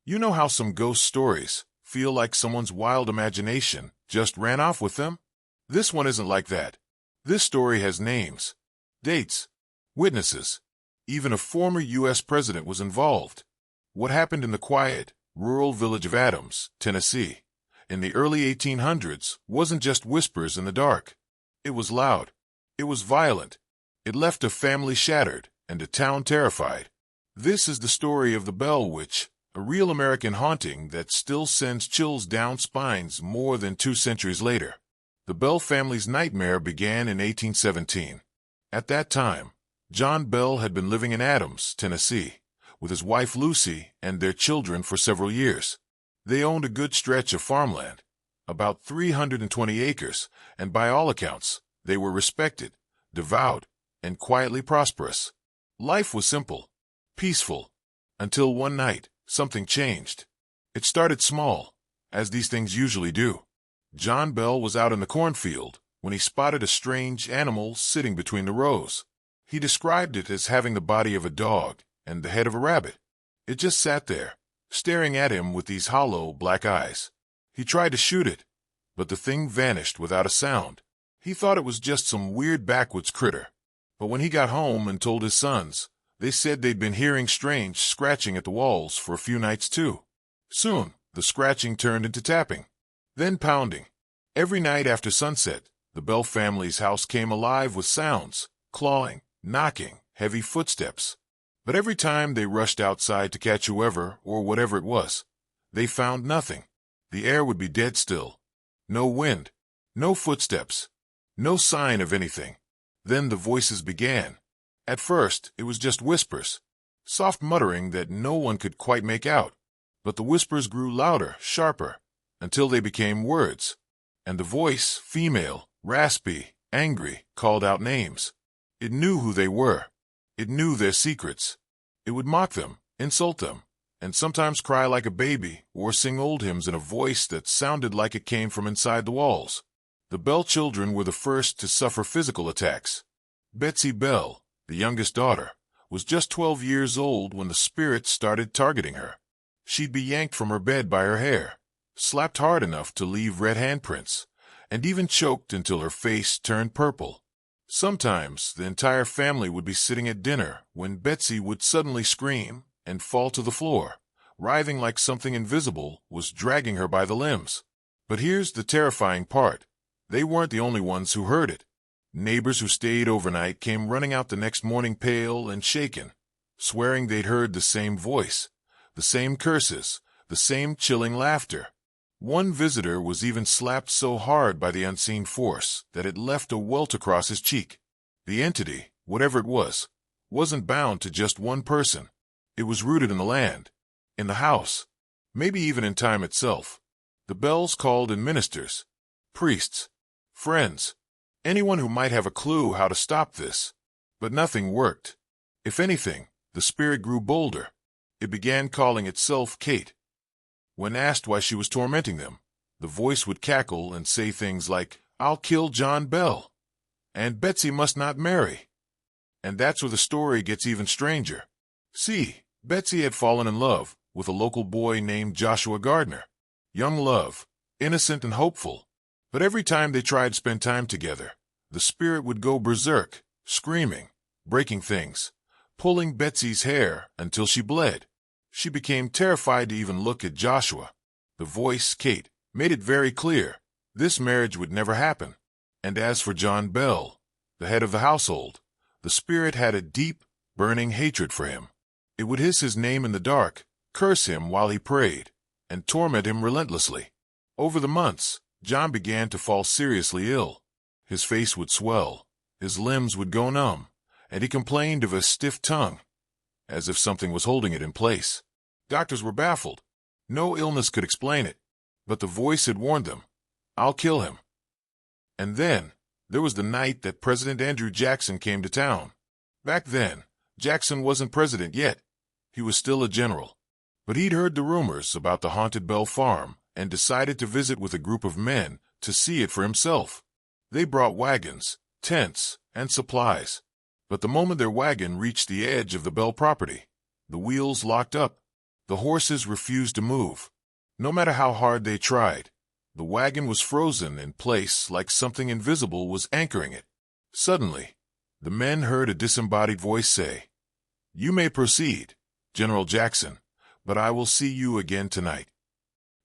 You know how some ghost stories feel like someone's wild imagination just ran off with them? This one isn't like that. This story has names, dates, witnesses. Even a former U.S. president was involved. What happened in the quiet, rural village of Adams, Tennessee, in the early 1800s wasn't just whispers in the dark. It was loud. It was violent. It left a family shattered and a town terrified. This is the story of the Bell Witch, a real American haunting that still sends chills down spines more than 2 centuries later. The Bell family's nightmare began in 1817. At that time, John Bell had been living in Adams, Tennessee, with his wife Lucy and their children for several years. They owned a good stretch of farmland, about 320 acres, and by all accounts, they were respected, devout, and quietly prosperous. Life was simple, peaceful, until one night, something changed. It started small, as these things usually do. John Bell was out in the cornfield when he spotted a strange animal sitting between the rows. He described it as having the body of a dog and the head of a rabbit. It just sat there, staring at him with these hollow black eyes. He tried to shoot it, but the thing vanished without a sound. He thought it was just some weird backwoods critter. But when he got home and told his sons, they said they'd been hearing strange scratching at the walls for a few nights too. Soon, the scratching turned into tapping, then pounding. Every night after sunset, the Bell family's house came alive with sounds, clawing, knocking, heavy footsteps. But every time they rushed outside to catch whoever or whatever it was, they found nothing. The air would be dead still. No wind, no footsteps, no sign of anything. Then the voices began. At first, it was just whispers, soft muttering that no one could quite make out. But the whispers grew louder, sharper, until they became words. And the voice, female, raspy, angry, called out names. It knew who they were. It knew their secrets. It would mock them, insult them, and sometimes cry like a baby or sing old hymns in a voice that sounded like it came from inside the walls. The Bell children were the first to suffer physical attacks. Betsy Bell, the youngest daughter, was just 12 years old when the spirits started targeting her. She'd be yanked from her bed by her hair, slapped hard enough to leave red handprints, and even choked until her face turned purple. Sometimes the entire family would be sitting at dinner when Betsy would suddenly scream and fall to the floor, writhing like something invisible was dragging her by the limbs. But here's the terrifying part. They weren't the only ones who heard it. Neighbors who stayed overnight came running out the next morning pale and shaken, swearing they'd heard the same voice, the same curses, the same chilling laughter. One visitor was even slapped so hard by the unseen force that it left a welt across his cheek. The entity, whatever it was, wasn't bound to just one person. It was rooted in the land, in the house, maybe even in time itself. The Bells called in ministers, priests, friends, anyone who might have a clue how to stop this. But nothing worked. If anything, the spirit grew bolder. It began calling itself Kate. When asked why she was tormenting them, the voice would cackle and say things like, "I'll kill John Bell," and "Betsy must not marry." And that's where the story gets even stranger. See, Betsy had fallen in love with a local boy named Joshua Gardner. Young love, innocent and hopeful. But every time they tried to spend time together, the spirit would go berserk, screaming, breaking things, pulling Betsy's hair until she bled. She became terrified to even look at Joshua. The voice, Kate, made it very clear this marriage would never happen. And as for John Bell, the head of the household, the spirit had a deep, burning hatred for him. It would hiss his name in the dark, curse him while he prayed, and torment him relentlessly. Over the months, John began to fall seriously ill. His face would swell, his limbs would go numb, and he complained of a stiff tongue, as if something was holding it in place. Doctors were baffled. No illness could explain it, but the voice had warned them, "I'll kill him." And then, there was the night that President Andrew Jackson came to town. Back then, Jackson wasn't president yet. He was still a general. But he'd heard the rumors about the haunted Bell farm and decided to visit with a group of men to see it for himself. They brought wagons, tents, and supplies. But the moment their wagon reached the edge of the Bell property, the wheels locked up. The horses refused to move. No matter how hard they tried, the wagon was frozen in place like something invisible was anchoring it. Suddenly, the men heard a disembodied voice say, "You may proceed, General Jackson, but I will see you again tonight."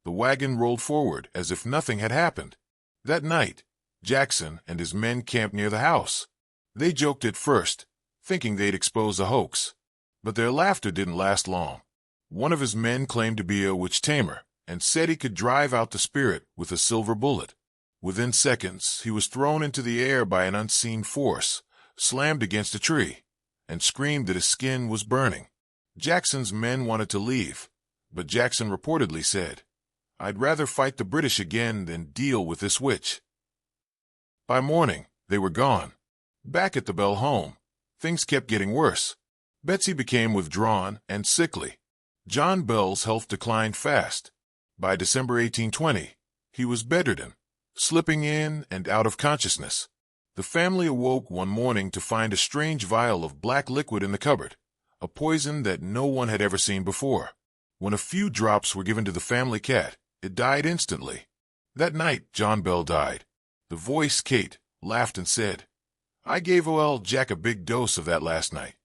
The wagon rolled forward as if nothing had happened. That night, Jackson and his men camped near the house. They joked at first, thinking they'd expose a hoax. But their laughter didn't last long. One of his men claimed to be a witch tamer and said he could drive out the spirit with a silver bullet. Within seconds, he was thrown into the air by an unseen force, slammed against a tree, and screamed that his skin was burning. Jackson's men wanted to leave, but Jackson reportedly said, "I'd rather fight the British again than deal with this witch." By morning, they were gone. Back at the Bell home, things kept getting worse. Betsy became withdrawn and sickly. John Bell's health declined fast. By December 1820, he was bedridden, slipping in and out of consciousness. The family awoke one morning to find a strange vial of black liquid in the cupboard, a poison that no one had ever seen before. When a few drops were given to the family cat, it died instantly. That night, John Bell died. The voice, Kate, laughed and said, "I gave old Jack a big dose of that last night."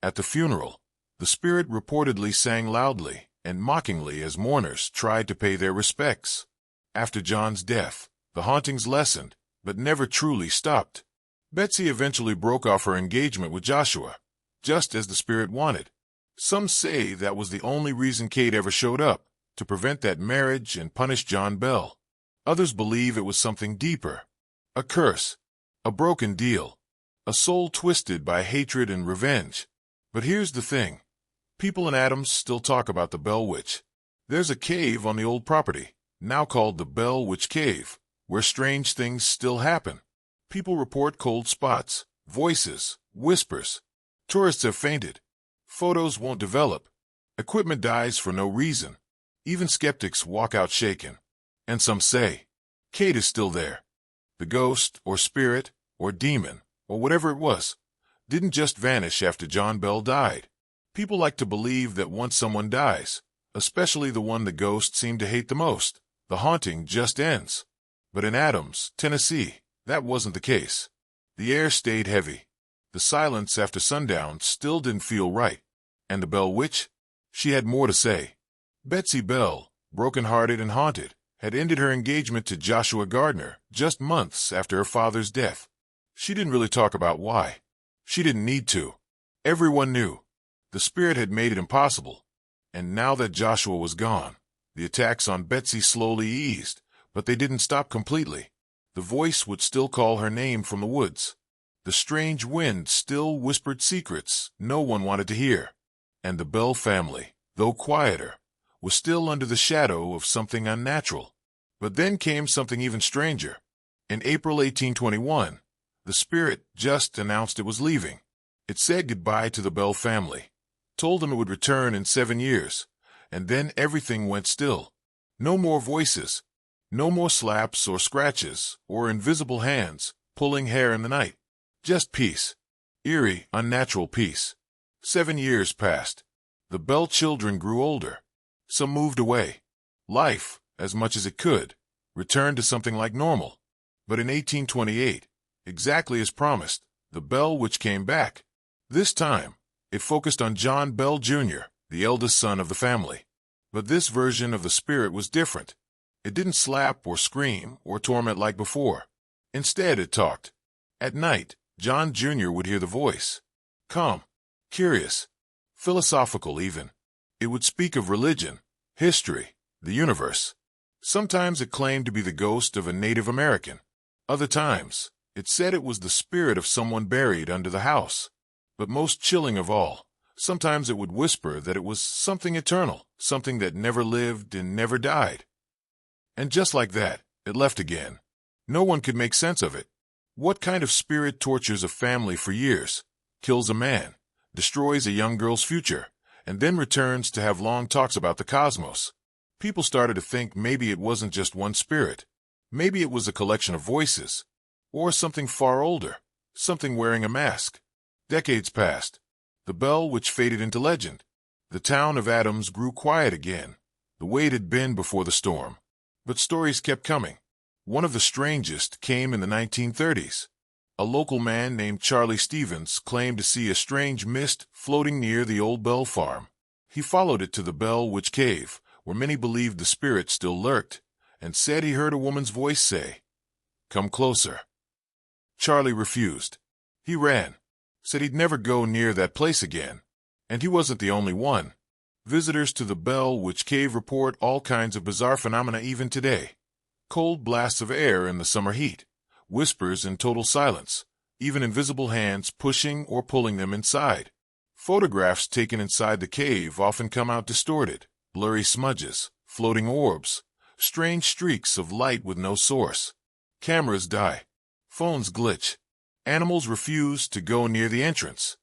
At the funeral, the spirit reportedly sang loudly and mockingly as mourners tried to pay their respects. After John's death, the hauntings lessened, but never truly stopped. Betsy eventually broke off her engagement with Joshua, just as the spirit wanted. Some say that was the only reason Kate ever showed up, to prevent that marriage and punish John Bell. Others believe it was something deeper, a curse, a broken deal, a soul twisted by hatred and revenge. But here's the thing. People in Adams still talk about the Bell Witch. There's a cave on the old property, now called the Bell Witch Cave, where strange things still happen. People report cold spots, voices, whispers. Tourists have fainted. Photos won't develop. Equipment dies for no reason. Even skeptics walk out shaken. And some say, Kate is still there. The ghost, or spirit, or demon, or whatever it was, didn't just vanish after John Bell died. People like to believe that once someone dies, especially the one the ghost seemed to hate the most, the haunting just ends. But in Adams, Tennessee, that wasn't the case. The air stayed heavy. The silence after sundown still didn't feel right. And the Bell Witch? She had more to say. Betsy Bell, broken-hearted and haunted, had ended her engagement to Joshua Gardner just months after her father's death. She didn't really talk about why. She didn't need to. Everyone knew. The spirit had made it impossible. And now that Joshua was gone, the attacks on Betsy slowly eased, but they didn't stop completely. The voice would still call her name from the woods. The strange wind still whispered secrets no one wanted to hear. And the Bell family, though quieter, was still under the shadow of something unnatural. But then came something even stranger. In April 1821, the spirit just announced it was leaving. It said goodbye to the Bell family, told them it would return in 7 years, and then everything went still. No more voices, no more slaps or scratches or invisible hands pulling hair in the night. Just peace. Eerie, unnatural peace. 7 years passed. The Bell children grew older. Some moved away. Life, as much as it could, returned to something like normal. But in 1828, exactly as promised, the Bell Witch came back. This time, it focused on John Bell Jr., the eldest son of the family. But this version of the spirit was different. It didn't slap or scream or torment like before. Instead, it talked. At night, John Jr. would hear the voice. Calm, curious, philosophical even. It would speak of religion, history, the universe. Sometimes it claimed to be the ghost of a Native American. Other times, it said it was the spirit of someone buried under the house. But most chilling of all, sometimes it would whisper that it was something eternal, something that never lived and never died. And just like that, it left again. No one could make sense of it. What kind of spirit tortures a family for years, kills a man, destroys a young girl's future, and then returns to have long talks about the cosmos? People started to think maybe it wasn't just one spirit. Maybe it was a collection of voices. Or something far older, something wearing a mask. Decades passed. The Bell Witch faded into legend. The town of Adams grew quiet again, the way it had been before the storm. But stories kept coming. One of the strangest came in the 1930s. A local man named Charlie Stevens claimed to see a strange mist floating near the old Bell farm. He followed it to the Bell Witch Cave, where many believed the spirit still lurked, and said he heard a woman's voice say, "Come closer." Charlie refused. He ran, said he'd never go near that place again. And he wasn't the only one. Visitors to the Bell Witch Cave report all kinds of bizarre phenomena even today. Cold blasts of air in the summer heat, whispers in total silence, even invisible hands pushing or pulling them inside. Photographs taken inside the cave often come out distorted, blurry smudges, floating orbs, strange streaks of light with no source. Cameras die. Phones glitch. Animals refuse to go near the entrance.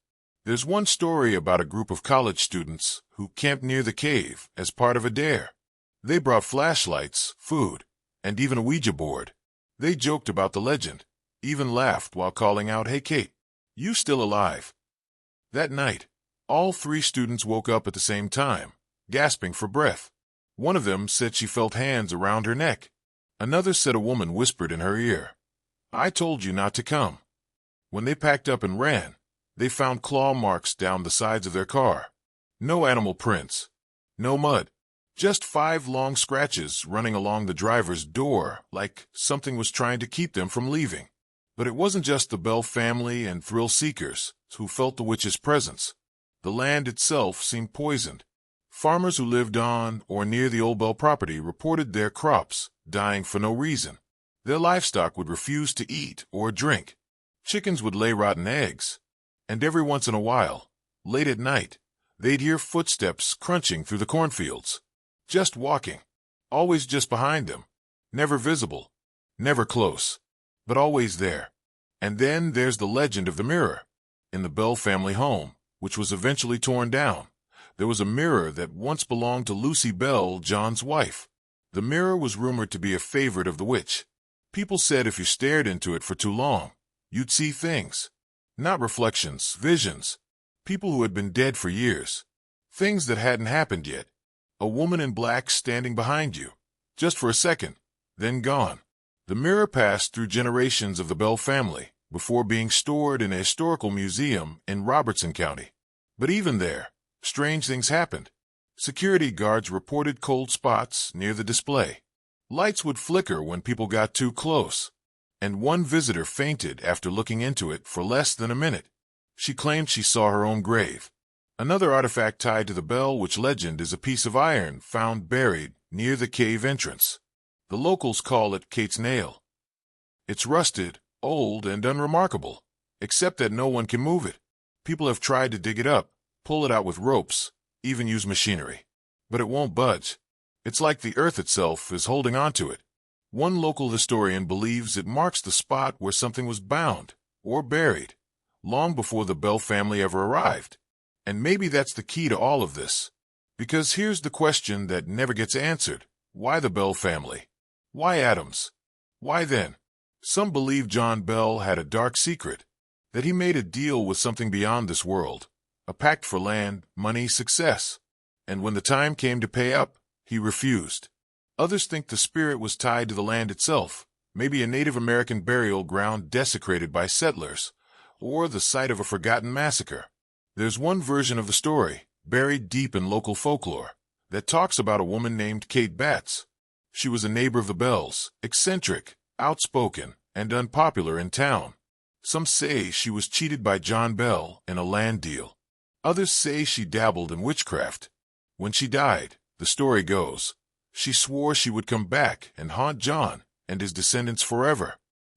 There's one story about a group of college students who camped near the cave as part of a dare. They brought flashlights, food, and even a Ouija board. They joked about the legend, even laughed while calling out, "Hey Kate, you still alive?" That night, all 3 students woke up at the same time, gasping for breath. One of them said she felt hands around her neck. Another said a woman whispered in her ear, "I told you not to come." When they packed up and ran, they found claw marks down the sides of their car. No animal prints. No mud. Just 5 long scratches running along the driver's door, like something was trying to keep them from leaving. But it wasn't just the Bell family and thrill seekers who felt the witch's presence. The land itself seemed poisoned. Farmers who lived on or near the old Bell property reported their crops dying for no reason. Their livestock would refuse to eat or drink. Chickens would lay rotten eggs. And every once in a while, late at night, they'd hear footsteps crunching through the cornfields. Just walking. Always just behind them. Never visible. Never close. But always there. And then there's the legend of the mirror. In the Bell family home, which was eventually torn down, there was a mirror that once belonged to Lucy Bell, John's wife. The mirror was rumored to be a favorite of the witch. People said if you stared into it for too long, you'd see things. Not reflections, visions. People who had been dead for years. Things that hadn't happened yet. A woman in black standing behind you, just for a second, then gone. The mirror passed through generations of the Bell family before being stored in a historical museum in Robertson County. But even there, strange things happened. Security guards reported cold spots near the display. Lights would flicker when people got too close. And one visitor fainted after looking into it for less than a minute. She claimed she saw her own grave. Another artifact tied to the Bell Witch legend is a piece of iron found buried near the cave entrance. The locals call it Kate's nail. It's rusted, old, and unremarkable, except that no one can move it. People have tried to dig it up, pull it out with ropes, even use machinery. But it won't budge. It's like the earth itself is holding on to it. One local historian believes it marks the spot where something was bound or buried long before the Bell family ever arrived. And maybe that's the key to all of this. Because here's the question that never gets answered. Why the Bell family? Why Adams? Why then? Some believe John Bell had a dark secret, that he made a deal with something beyond this world, a pact for land, money, success. And when the time came to pay up, he refused. Others think the spirit was tied to the land itself, maybe a Native American burial ground desecrated by settlers, or the site of a forgotten massacre. There's one version of the story, buried deep in local folklore, that talks about a woman named Kate Batts. She was a neighbor of the Bells, eccentric, outspoken, and unpopular in town. Some say she was cheated by John Bell in a land deal. Others say she dabbled in witchcraft. When she died, the story goes, she swore she would come back and haunt John and his descendants forever.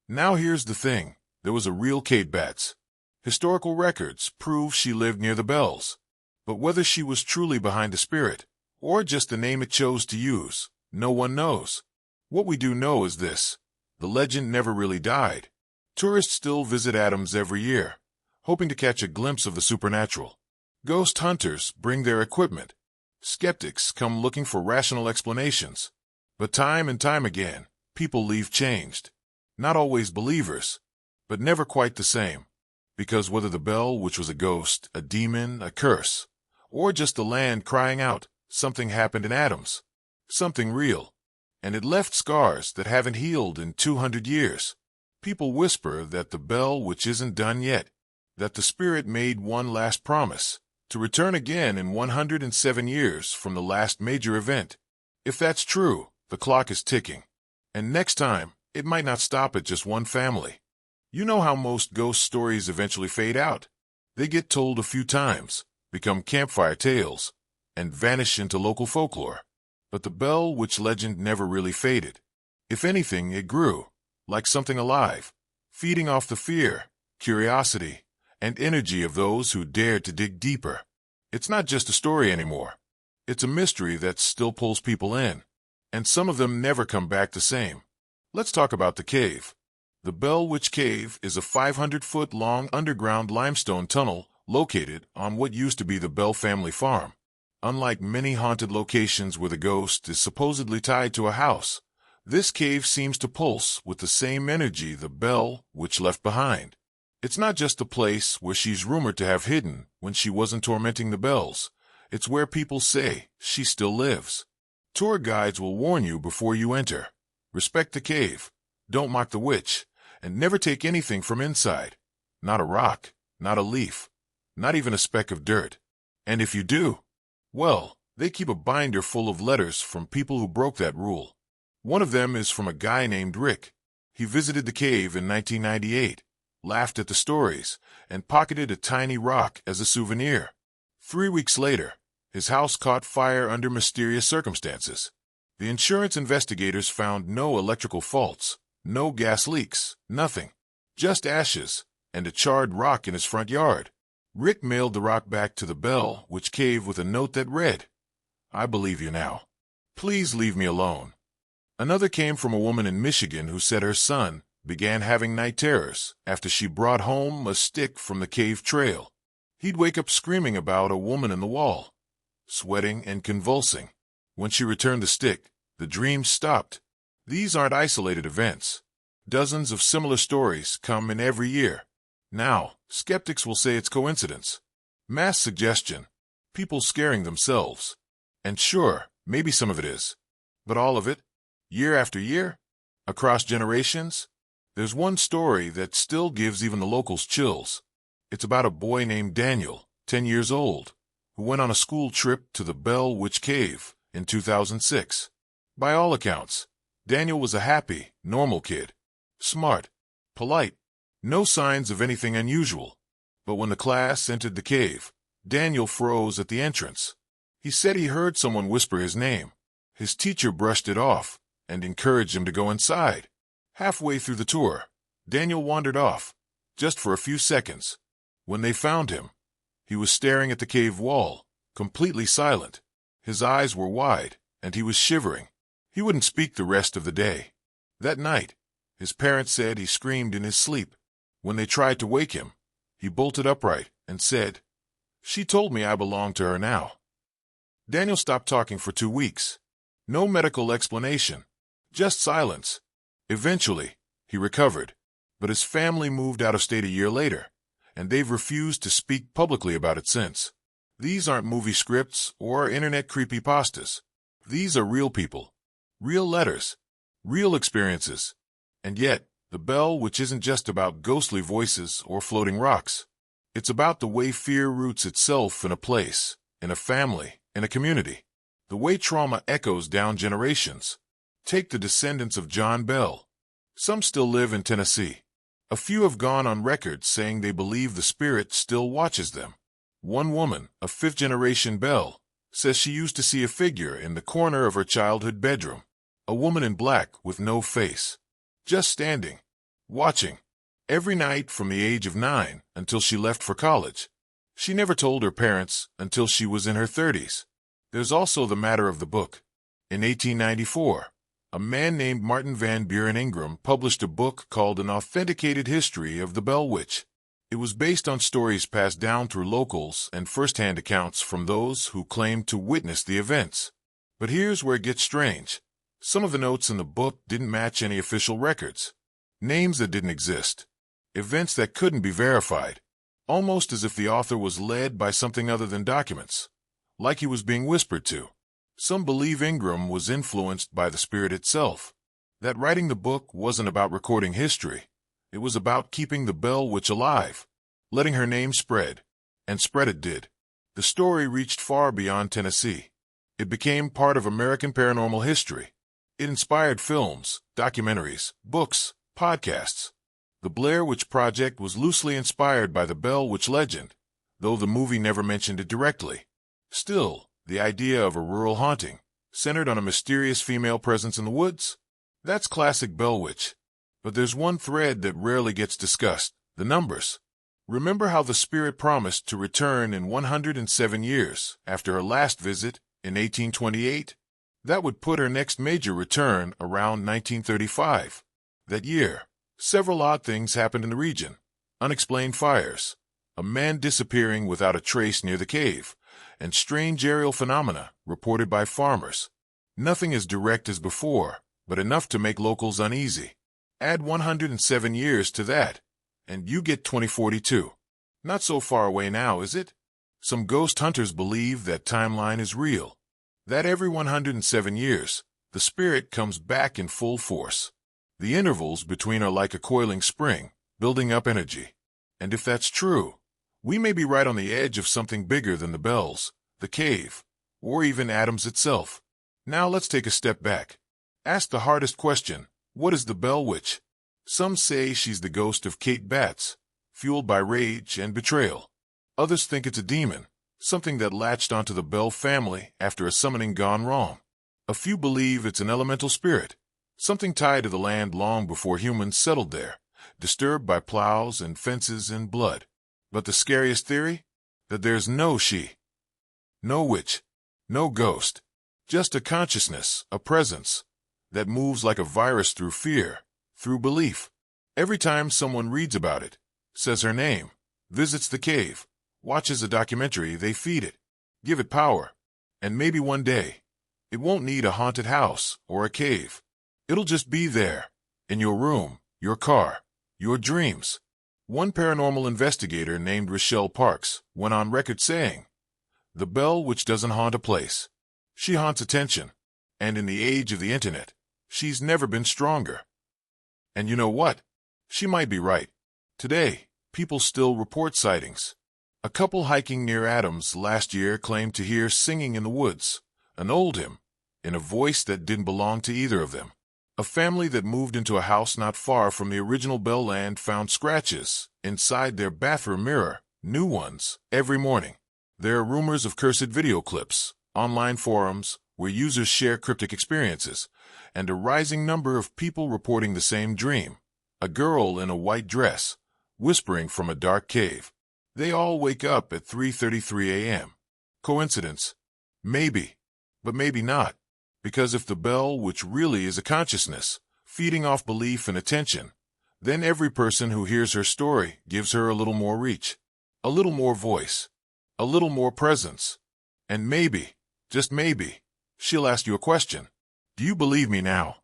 Now here's the thing, there was a real Kate Batts. Historical records prove she lived near the Bells. But whether she was truly behind the spirit, or just the name it chose to use, no one knows. What we do know is this. The legend never really died. Tourists still visit Adams every year, hoping to catch a glimpse of the supernatural. Ghost hunters bring their equipment. Skeptics come looking for rational explanations. But time and time again, people leave changed. Not always believers, but never quite the same. Because whether the Bell, which was a ghost, a demon, a curse, or just the land crying out, something happened in Adams. Something real. And it left scars that haven't healed in 200 years. People whisper that the bell which isn't done yet, that the spirit made one last promise, to return again in 107 years from the last major event. If that's true, the clock is ticking. And next time, it might not stop at just one family. You know how most ghost stories eventually fade out. They get told a few times, become campfire tales, and vanish into local folklore. But the Bell Witch legend never really faded. If anything, it grew, like something alive, feeding off the fear, curiosity, and energy of those who dared to dig deeper. It's not just a story anymore. It's a mystery that still pulls people in, and some of them never come back the same. Let's talk about the cave. The Bell Witch Cave is a 500-foot-long underground limestone tunnel located on what used to be the Bell family farm. Unlike many haunted locations where the ghost is supposedly tied to a house, this cave seems to pulse with the same energy the Bell Witch left behind. It's not just a place where she's rumored to have hidden when she wasn't tormenting the bells. It's where people say she still lives. Tour guides will warn you before you enter. Respect the cave, don't mock the witch, and never take anything from inside. Not a rock, not a leaf, not even a speck of dirt. And if you do, well, they keep a binder full of letters from people who broke that rule. One of them is from a guy named Rick. He visited the cave in 1998, laughed at the stories, and pocketed a tiny rock as a souvenir. 3 weeks later, his house caught fire under mysterious circumstances. The insurance investigators found no electrical faults, no gas leaks, nothing. Just ashes and a charred rock in his front yard. Rick mailed the rock back to the Bell Witch Cave with a note that read, "I believe you now. Please leave me alone." Another came from a woman in Michigan who said her son began having night terrors after she brought home a stick from the cave trail. He'd wake up screaming about a woman in the wall, sweating and convulsing. When she returned the stick, the dreams stopped. These aren't isolated events. Dozens of similar stories come in every year. Now, skeptics will say it's coincidence, mass suggestion, people scaring themselves. And sure, maybe some of it is. But all of it, year after year, across generations, there's one story that still gives even the locals chills. It's about a boy named Daniel, 10 years old, who went on a school trip to the Bell Witch Cave in 2006. By all accounts, Daniel was a happy, normal kid. Smart, polite, no signs of anything unusual. But when the class entered the cave, Daniel froze at the entrance. He said he heard someone whisper his name. His teacher brushed it off and encouraged him to go inside. Halfway through the tour, Daniel wandered off, just for a few seconds. When they found him, he was staring at the cave wall, completely silent. His eyes were wide, and he was shivering. He wouldn't speak the rest of the day. That night, his parents said he screamed in his sleep. When they tried to wake him, he bolted upright and said, "She told me I belong to her now." Daniel stopped talking for 2 weeks. No medical explanation, just silence. Eventually, he recovered, but his family moved out of state a year later, and they've refused to speak publicly about it since. These aren't movie scripts or internet creepypastas. These are real people, real letters, real experiences. And yet, the Bell Witch isn't just about ghostly voices or floating rocks. It's about the way fear roots itself in a place, in a family, in a community. The way trauma echoes down generations. Take the descendants of John Bell. Some still live in Tennessee. A few have gone on record saying they believe the spirit still watches them. One woman, a fifth-generation Bell, says she used to see a figure in the corner of her childhood bedroom. A woman in black with no face. Just standing, watching, every night from the age of 9 until she left for college. She never told her parents until she was in her 30s. There's also the matter of the book. In 1894, a man named Martin Van Buren Ingram published a book called An Authenticated History of the Bell Witch. It was based on stories passed down through locals and first-hand accounts from those who claimed to witness the events. But here's where it gets strange. Some of the notes in the book didn't match any official records. Names that didn't exist. Events that couldn't be verified. Almost as if the author was led by something other than documents. like he was being whispered to. Some believe Ingram was influenced by the spirit itself, that writing the book wasn't about recording history. It was about keeping the Bell Witch alive, letting her name spread. And spread it did. The story reached far beyond Tennessee. It became part of American paranormal history. It inspired films, documentaries, books, podcasts. The Blair Witch Project was loosely inspired by the Bell Witch legend, though the movie never mentioned it directly. Still, the idea of a rural haunting, centered on a mysterious female presence in the woods? That's classic Bell Witch. But there's one thread that rarely gets discussed: the numbers. Remember how the spirit promised to return in 107 years after her last visit in 1828? That would put her next major return around 1935. That year, several odd things happened in the region. Unexplained fires, a man disappearing without a trace near the cave, and strange aerial phenomena reported by farmers. Nothing as direct as before, but enough to make locals uneasy. Add 107 years to that, and you get 2042. Not so far away now, is it? Some ghost hunters believe that timeline is real, that every 107 years, the spirit comes back in full force. The intervals between are like a coiling spring, building up energy. And if that's true, we may be right on the edge of something bigger than the bells, the cave, or even Adams itself. Now let's take a step back. Ask the hardest question: what is the Bell Witch? Some say she's the ghost of Kate Batts, fueled by rage and betrayal. Others think it's a demon, something that latched onto the Bell family after a summoning gone wrong. A few believe it's an elemental spirit, something tied to the land long before humans settled there, disturbed by plows and fences and blood. But the scariest theory? That there's no she. No witch. No ghost. Just a consciousness, a presence, that moves like a virus through fear, through belief. Every time someone reads about it, says her name, visits the cave, watches a documentary, they feed it, give it power. And maybe one day, it won't need a haunted house or a cave. It'll just be there, in your room, your car, your dreams. One paranormal investigator named Rochelle Parks went on record saying, "The Bell Witch doesn't haunt a place. She haunts attention. And in the age of the internet, she's never been stronger." And you know what? She might be right. Today, people still report sightings. A couple hiking near Adams last year claimed to hear singing in the woods, an old hymn, in a voice that didn't belong to either of them. A family that moved into a house not far from the original Bell Land found scratches inside their bathroom mirror, new ones, every morning. There are rumors of cursed video clips, online forums where users share cryptic experiences, and a rising number of people reporting the same dream. A girl in a white dress, whispering from a dark cave. They all wake up at 3:33 a.m. Coincidence? Maybe. But maybe not. Because if the Bell Witch really is a consciousness, feeding off belief and attention, then every person who hears her story gives her a little more reach, a little more voice, a little more presence. And maybe, just maybe, she'll ask you a question. Do you believe me now?